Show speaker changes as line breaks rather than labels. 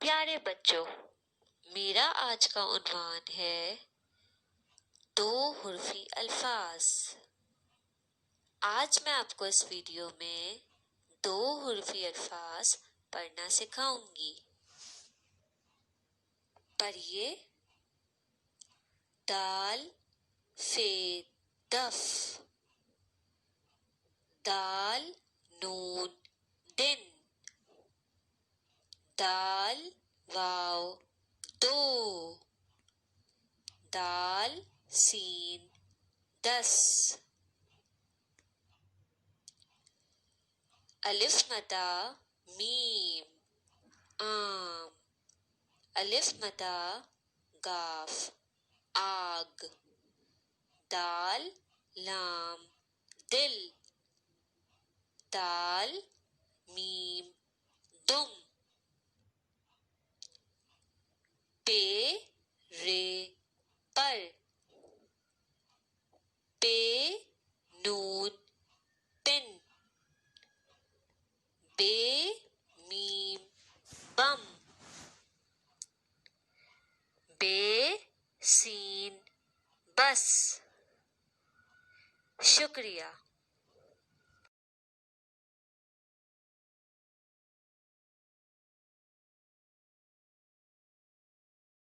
پیارے بچوں، میرا آج کا عنوان ہے دو حرفی الفاظ۔ آج میں آپ کو اس ویڈیو میں دو حرفی الفاظ پڑھنا سکھاؤں گی۔ پڑھیے، دال فے دف، دال نون دن، دال واو دو، دال سین دس، الف مدہ میم آم، الف مدہ گاف آگ، دال لام دل، دال میم دم، پے رے پر، پے نون پن، بے میم بم، بے سین بس۔ شکریہ۔